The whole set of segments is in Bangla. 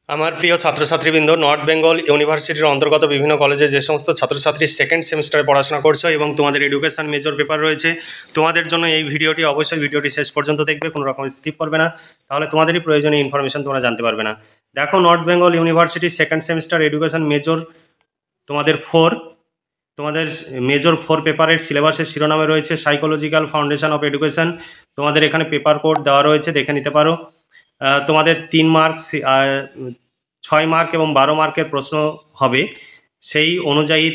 আমার প্রিয় ছাত্রছাত্রীবৃন্দ, নর্থ বেঙ্গল ইউনিভার্সিটির অন্তর্গত বিভিন্ন কলেজে যে সমস্ত ছাত্রছাত্রী সেকেন্ড সেমিস্টারে পড়াশোনা করছো এবং তোমাদের এডুকেশন মেজর পেপার রয়েছে, তোমাদের জন্য এই ভিডিওটি অবশ্যই ভিডিওটি শেষ পর্যন্ত দেখবে, কোনো রকম স্কিপ করবে না, তাহলে তোমাদেরই প্রয়োজনীয় ইনফরমেশন তোমরা জানতে পারবে না। দেখো, north Bengal university second semester education major তোমাদের মেজর 4 পেপারের সিলেবাসের শিরোনামে রয়েছে সাইকোলজিক্যাল ফাউন্ডেশন অফ এডুকেশন। তোমাদের এখানে পেপার কোড দেওয়া রয়েছে, দেখে নিতে পারো। তোমাদের 3 মার্ক, 6 মার্ক এবং 12 মার্কের প্রশ্ন হবে। সেই অনুযায়ী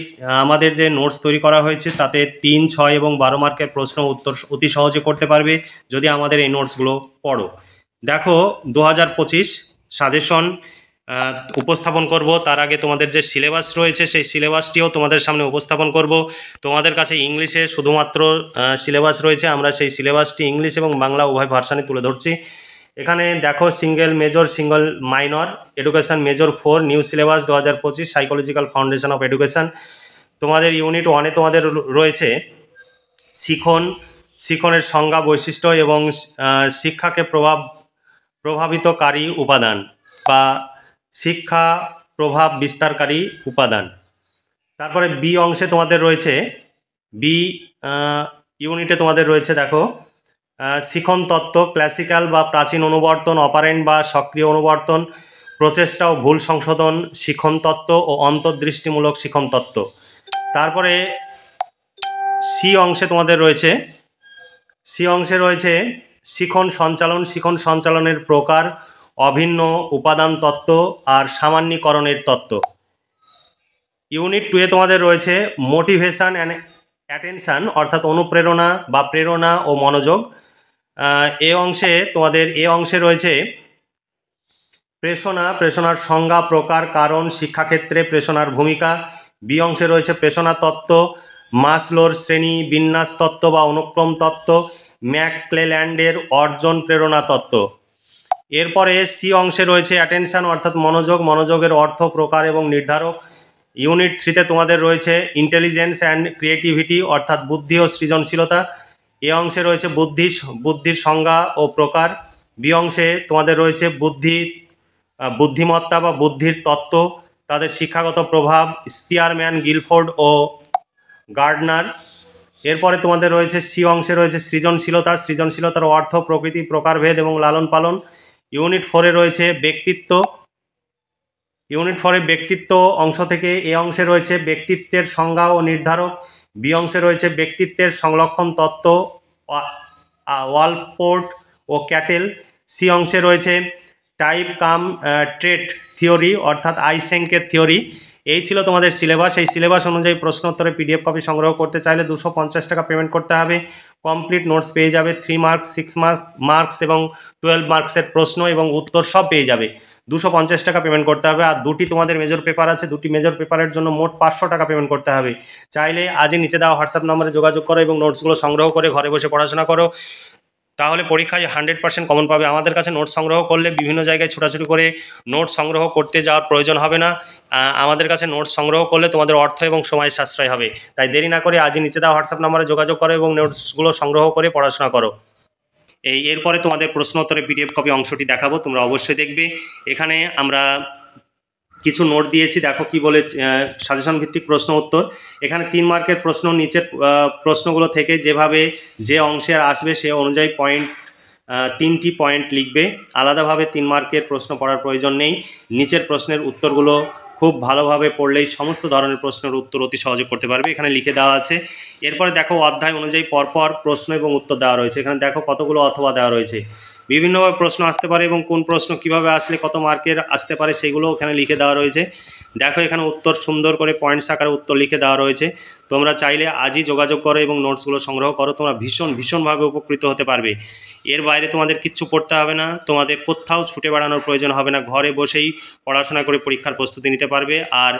আমাদের যে নোটস তৈরি করা হয়েছে তাতে 3, 6 এবং 12 মার্কের প্রশ্ন উত্তর অতি সহজে করতে পারবে যদি আমাদের এই নোটসগুলো পড়ো। দেখো, 2025 সাজেশন উপস্থাপন করব। তার আগে তোমাদের যে সিলেবাস রয়েছে সেই সিলেবাসটিও তোমাদের সামনে উপস্থাপন করব। তোমাদের কাছে ইংলিশে শুধুমাত্র সিলেবাস রয়েছে, আমরা সেই সিলেবাসটি ইংলিশ এবং বাংলা উভয় ভার্সানে তুলে ধরছি। এখানে দেখো, single major, single minor, education major 4, new syllabus 2025, psychological foundation of education. তোমাদের ইউনিট 1-এ তোমাদের রয়েছে শিক্ষণের সংজ্ঞা, বৈশিষ্ট্য এবং শিক্ষাকে প্রভাবিতকারী উপাদান বা শিক্ষা প্রভাব বিস্তারকারী উপাদান। তারপরে বি অংশে তোমাদের রয়েছে, বি ইউনিটে তোমাদের রয়েছে, দেখো, শিখন তত্ত্ব, ক্লাসিক্যাল বা প্রাচীন অনুবর্তন, অপারেন্ট বা সক্রিয় অনুবর্তন, প্রচেষ্টা ও ভুল সংশোধন, শিখন তত্ত্ব ও অন্তর্দৃষ্টিমূলক শিখন তত্ত্ব। তারপরে সি অংশে তোমাদের রয়েছে, শিখন সঞ্চালনের প্রকার, অভিন্ন উপাদান তত্ত্ব আর সামান্যীকরণের তত্ত্ব। ইউনিট 2-এ তোমাদের রয়েছে মোটিভেশন অ্যান্ড অ্যাটেনশান, অর্থাৎ অনুপ্রেরণা বা প্রেরণা ও মনোযোগ। এ অংশে রয়েছে প্রেষণার সংজ্ঞা, প্রকার, কারণ, শিক্ষাক্ষেত্রে প্রেষণার ভূমিকা। বি অংশে রয়েছে প্রেষণা তত্ত্ব, মাসলোর শ্রেণী বিন্যাস তত্ত্ব বা অনুক্রম তত্ত্ব, ম্যাকক্লেল্যান্ডের অর্জন প্রেরণা তত্ত্ব। এরপরে সি অংশে রয়েছে অ্যাটেনশান, অর্থাৎ মনোযোগের অর্থ, প্রকার এবং নির্ধারক। ইউনিট 3-তে তোমাদের রয়েছে ইন্টেলিজেন্স অ্যান্ড ক্রিয়েটিভিটি, অর্থাৎ বুদ্ধি ও সৃজনশীলতা। এ অংশে রয়েছে বুদ্ধির সংজ্ঞা ও প্রকার। বি অংশে তোমাদের রয়েছে বুদ্ধিমত্তা বা বুদ্ধির তত্ত্ব, তাদের শিক্ষাগত প্রভাব, স্পিয়ারম্যান, গিলফোর্ড ও গার্ডনার। এরপরে তোমাদের রয়েছে সি অংশে রয়েছে সৃজনশীলতার অর্থ, প্রকৃতি, প্রকারভেদ এবং লালন পালন। ইউনিট 4-এ রয়েছে ব্যক্তিত্ব অংশ থেকে এ অংশে রয়েছে ব্যক্তিত্বের সংজ্ঞা ও নির্ধারক। বি অংশে রয়েছে ব্যক্তিত্বের সংলক্ষণ তত্ত্ব, ওয়ালপোর্ট ও ক্যাটেল। সি অংশে রয়েছে টাইপ কাম ট্রেট থিওরি, অর্থাৎ আইসেঙ্কের থিওরি। এই ছিল তোমাদের সিলেবাস। এই সিলেবাস অনুযায়ী প্রশ্নোত্তরে পিডিএফ কপি সংগ্রহ করতে চাইলে 250 টাকা পেমেন্ট করতে হবে। কমপ্লিট নোটস পেয়ে যাবে, 3 মার্কস, 6 মার্কস এবং 12 মার্কসের প্রশ্ন এবং উত্তর সব পেয়ে যাবে। 250 টাকা পেমেন্ট করতে হবে। আর 2টি তোমাদের মেজর পেপার আছে, 2টি মেজর পেপারের জন্য মোট 500 টাকা পেমেন্ট করতে হবে। চাইলে আজই নিচে দেওয়া হোয়াটসঅ্যাপ নম্বরে যোগাযোগ করো এবং নোটসগুলো সংগ্রহ করে ঘরে বসে পড়াশোনা করো, তাহলে পরীক্ষায় 100% কমন পাবে। আমাদের কাছে নোটস সংগ্রহ করলে বিভিন্ন জায়গায় ছোটাছুটি করে নোটস সংগ্রহ করতে যাওয়ার প্রয়োজন হবে না। আমাদের কাছে নোটস সংগ্রহ করলে তোমাদের অর্থ এবং সময় সাশ্রয় হবে। তাই দেরি না করে আজই নিচে দেওয়া হোয়াটসঅ্যাপ নম্বরে যোগাযোগ করো এবং নোটসগুলো সংগ্রহ করে পড়াশোনা করো। এরপরে তোমাদের প্রশ্নোত্তরে পিডিএফ কপি অংশটি দেখাবো, তোমরা অবশ্যই দেখবে। এখানে আমরা কিছু নোট দিয়েছি, দেখো কি বলে, সাজেশন ভিত্তিক প্রশ্ন উত্তর। এখানে 3 মার্কের প্রশ্ন, নিচের প্রশ্নগুলো থেকে যেভাবে যে অংশে আসবে সে অনুযায়ী 3টি পয়েন্ট লিখবে। আলাদাভাবে 3 মার্কের প্রশ্ন পড়ার প্রয়োজন নেই। নিচের প্রশ্নের উত্তরগুলো খুব ভালোভাবে পড়লেই সমস্ত ধরনের প্রশ্নের উত্তর অতি সহজে করতে পারবে, এখানে লিখে দেওয়া আছে। এরপরে দেখো, অধ্যায় অনুযায়ী পরপর প্রশ্ন এবং উত্তর দেওয়া রয়েছে। এখানে দেখো কতগুলো অথবা দেওয়া রয়েছে, বিভিন্নভাবে প্রশ্ন আসতে পারে এবং কোন প্রশ্ন কিভাবে আসলে কত মার্কের আসতে পারে সেগুলো এখানে লিখে দেওয়া রয়েছে। দেখো, এখানে উত্তর সুন্দর করে পয়েন্টস আকারে উত্তর লিখে দেওয়া রয়েছে। তোমরা চাইলে আজই যোগাযোগ করো এবং নোটসগুলো সংগ্রহ করো, তোমরা ভীষণভাবে উপকৃত হতে পারবে। এর বাইরে তোমাদের কিচ্ছু পড়তে হবে না, তোমাদের কোথাও ছুটে বেড়ানোর প্রয়োজন হবে না, ঘরে বসেই পড়াশোনা করে পরীক্ষার প্রস্তুতি নিতে পারবে। আর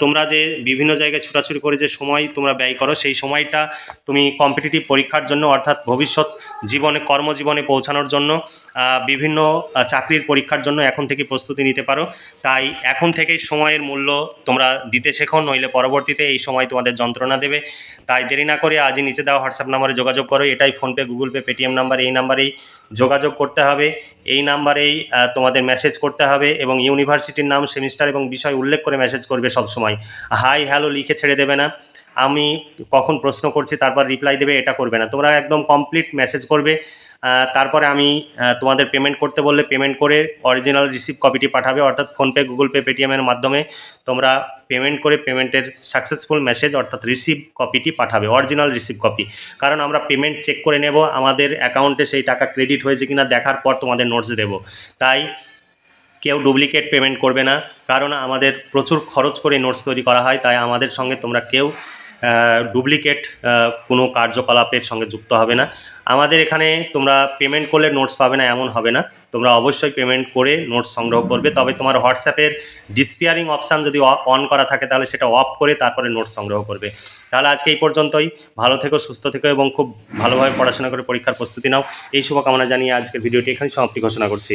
তোমরা যে বিভিন্ন জায়গায় ছুটাছুটি করে যে সময় তোমরা ব্যয় করো, সেই সময়টা তুমি কম্পিটিটিভ পরীক্ষার জন্য, অর্থাৎ ভবিষ্যৎ জীবনে, কর্মজীবনে পৌঁছানোর জন্য বিভিন্ন চাকরির পরীক্ষার জন্য এখন থেকে প্রস্তুতি নিতে পারো। তাই এখন থেকেই সময়ের মূল্য তোমরা দিতে শেখো, নইলে পরবর্তীতে এই সময় তোমাদের যন্ত্রণা দেবে। তাই দেরি না করে আজই নিচে দেওয়া হোয়াটসঅ্যাপ নাম্বারে যোগাযোগ করো। এটাই PhonePe, Google pay, Paytm number. এই নাম্বারেই যোগাযোগ করতে হবে, এই নাম্বারেই তোমাদের মেসেজ করতে হবে এবং ইউনিভার্সিটির নাম, সেমিস্টার এবং বিষয় উল্লেখ করে মেসেজ করবে সবসময়। হাই হ্যালো লিখে ছেড়ে দেবে না, আমি কখন প্রশ্ন করছি তারপর রিপ্লাই দেবে, এটা করবে না। তোমরা একদম কমপ্লিট মেসেজ করবে, তারপরে আমি তোমাদের পেমেন্ট করতে বললে পেমেন্ট করে অরিজিনাল রিসিভ কপিটি পাঠাবে, অর্থাৎ ফোনপে, গুগল পে, পেটিএমের মাধ্যমে তোমরা পেমেন্ট করে পেমেন্টের সাকসেসফুল মেসেজ অর্থাৎ রিসিভ কপিটি পাঠাবে, অরিজিনাল রিসিভ কপি। কারণ আমরা পেমেন্ট চেক করে নেব, আমাদের অ্যাকাউন্টে সেই টাকা ক্রেডিট হয়েছে কিনা দেখার পর তোমাদের নোটস দেব। তাই কেউ ডুপ্লিকেট পেমেন্ট করবে না, কারণ আমাদের প্রচুর খরচ করে নোটস তৈরি করা হয়। তাই আমাদের সঙ্গে তোমরা কেউ ডুপ্লিকেট কোনো কার্যকলাপের সঙ্গে যুক্ত হবে না। আমাদের এখানে তোমরা পেমেন্ট করলে নোটস পাবে না এমন হবে না, তোমরা অবশ্যই পেমেন্ট করে নোটস সংগ্রহ করবে। তবে তোমার হোয়াটসঅ্যাপের ডিসপিয়ারিং অপশান যদি অন করা থাকে তাহলে সেটা অফ করে তারপরে নোটস সংগ্রহ করবে। তাহলে আজকে এই পর্যন্তই। ভালো থেকো, সুস্থ থেকো এবং খুব ভালোভাবে পড়াশোনা করে পরীক্ষার প্রস্তুতি নাও। এই শুভকামনা জানিয়ে আজকের ভিডিওটি এখানে সমাপ্তি ঘোষণা করছি।